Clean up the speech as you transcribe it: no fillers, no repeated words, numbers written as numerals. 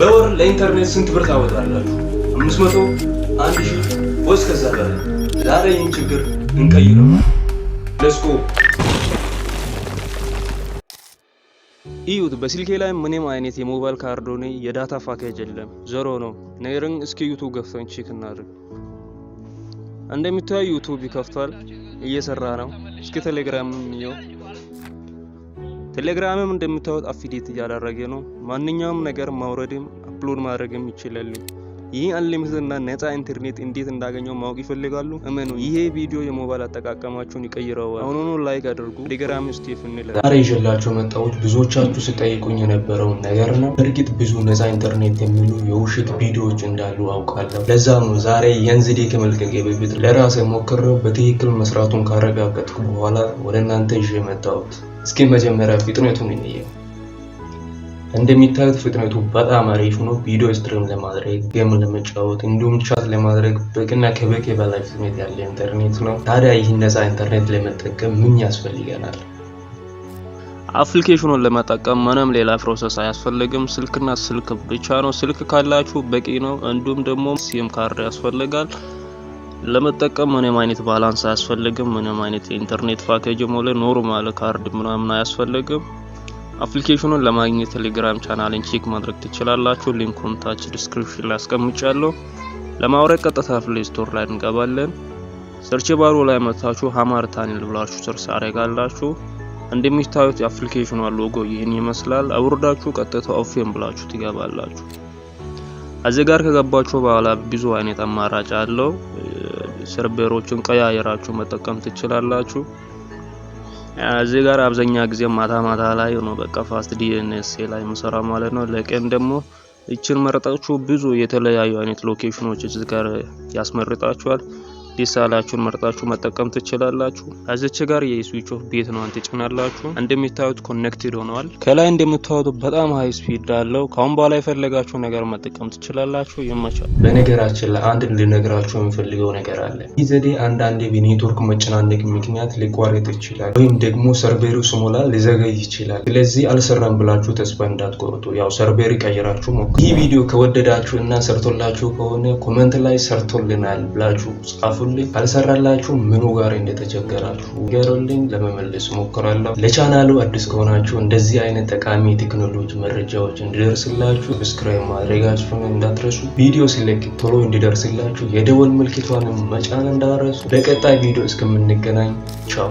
በወር ለኢንተርኔት ስንት ብር ታወጣላችሁ? 500 1000 ወይስ ከዛ በላይ? ዛሬ ይህን ችግር እንቀይረው። ለስኮ እዩት። በስልኬ ላይ ምንም አይነት የሞባይል ካርድ ሆነ የዳታ ፓኬጅ የለም፣ ዜሮ ነው። ነገርን እስኪ ዩቲዩብ ገብተን ቼክ እናድርግ። እንደምታዩ ዩቲዩብ ይከፍታል፣ እየሰራ ነው። እስኪ ቴሌግራምም ነው። ቴሌግራምም እንደምታዩት አፕዴት እያደረገ ነው። ማንኛውም ነገር ማውረድም አፕሎድ ማድረግም ይችላል። ይህ አንሊሚትድ እና ነፃ ኢንተርኔት እንዴት እንዳገኘው ማወቅ ይፈልጋሉ? እመኑ፣ ይሄ ቪዲዮ የሞባይል አጠቃቀማችሁን ይቀይረዋል። አሁኑኑ ላይክ አድርጉ። ቴሌግራም ስቴፍ እንላለን። ዛሬ ይዤላችሁ መጣሁት ብዙዎቻችሁ ስጠይቁኝ የነበረውን ነገር ነው። በእርግጥ ብዙ ነፃ ኢንተርኔት የሚሉ የውሸት ቪዲዮዎች እንዳሉ አውቃለሁ። ለዛም ነው ዛሬ የንዝዴ ከመልቀቄ በፊት ለራሴ ሞክሬው በትክክል መስራቱን ካረጋገጥኩ በኋላ ወደ እናንተ ይዤ መጣሁት። እስኪ መጀመሪያ ፍጥነቱን እንየው። እንደሚታዩት ፍጥነቱ በጣም አሪፍ ነው። ቪዲዮ ስትሪም ለማድረግ፣ ጌም ለመጫወት እንዲሁም ቻት ለማድረግ በቂና ከበቂ በላይ ፍጥነት ያለ ኢንተርኔት ነው። ታዲያ ይህን ነፃ ኢንተርኔት ለመጠቀም ምን ያስፈልገናል? አፕሊኬሽኑን ለመጠቀም ምንም ሌላ ፕሮሰስ አያስፈልግም። ስልክና ስልክ ብቻ ነው። ስልክ ካላችሁ በቂ ነው። እንዲሁም ደግሞ ሲም ካርድ ያስፈልጋል። ለመጠቀም ምንም አይነት ባላንስ አያስፈልግም። ምንም አይነት ኢንተርኔት ፓኬጅ ሞለ ኖርማል ካርድ ምናምን አያስፈልግም። አፕሊኬሽኑን ለማግኘት ቴሌግራም ቻናልን ቼክ ማድረግ ትችላላችሁ። ሊንኩን ታች ዲስክሪፕሽን ላይ አስቀምጫለሁ። ለማውረድ ቀጥታ ፕሌይ ስቶር ላይ እንገባለን። ሰርች ባሩ ላይ መታችሁ ሀማር ታኒል ብላችሁ ሰርች አደርጋላችሁ። እንደምታዩት የአፕሊኬሽኑ ሎጎ ይህን ይመስላል። አውርዳችሁ ቀጥታ ኦፕን ብላችሁ ትገባላችሁ። እዚህ ጋር ከገባችሁ በኋላ ብዙ አይነት አማራጭ አለው። ሰርቨሮችን ቀያየራችሁ መጠቀም ትችላላችሁ። እዚህ ጋር አብዛኛ ጊዜ ማታ ላይ ነው በቃ ፋስት ዲኤንኤስ ላይ መሰራ ማለት ነው። ለቀን ደግሞ እቺን መርጣችሁ ብዙ የተለያዩ አይነት ሎኬሽኖች እዚህ ጋር ያስመርጣችኋል። ዲሳላችሁን መርጣችሁ መጠቀም ትችላላችሁ። እዚች ጋር የስዊች ኦፍ ቤት ነው አንተጭናላችሁ። እንደምታዩት ኮኔክትድ ሆኗል። ከላይ እንደምታዩት በጣም ሃይ ስፒድ አለው። ካሁን በኋላ የፈለጋችሁ ነገር መጠቀም ትችላላችሁ። ይመቻል። በነገራችን ላይ አንድ ልነግራችሁ የምፈልገው ነገር አለ። ይህ ዘዴ አንዳንዴ በኔትወርክ መጨናነቅ ምክንያት ሊቋረጥ ይችላል፣ ወይም ደግሞ ሰርቨሩ ስሞላ ሊዘገይ ይችላል። ስለዚህ አልሰራም ብላችሁ ተስፋ እንዳትቆርጡ። ያው ሰርቨር ቀይራችሁ ሞክሩ። ይህ ቪዲዮ ከወደዳችሁ እና ሰርቶላችሁ ከሆነ ኮሜንት ላይ ሰርቶልናል ብላችሁ ጻፉ። ካልሰራላችሁ ምኑ ጋር እንደተቸገራችሁ ንገሩልኝ፣ ለመመለስ ሞክራለሁ። ለቻናሉ አዲስ ከሆናችሁ እንደዚህ አይነት ጠቃሚ ቴክኖሎጂ መረጃዎች እንዲደርስላችሁ ሰብስክራይብ ማድረጋችሁን እንዳትረሱ። ቪዲዮ ሲለቅ ቶሎ እንዲደርስላችሁ የደወል ምልክቷን መጫን እንዳትረሱ። በቀጣይ ቪዲዮ እስከምንገናኝ ቻው።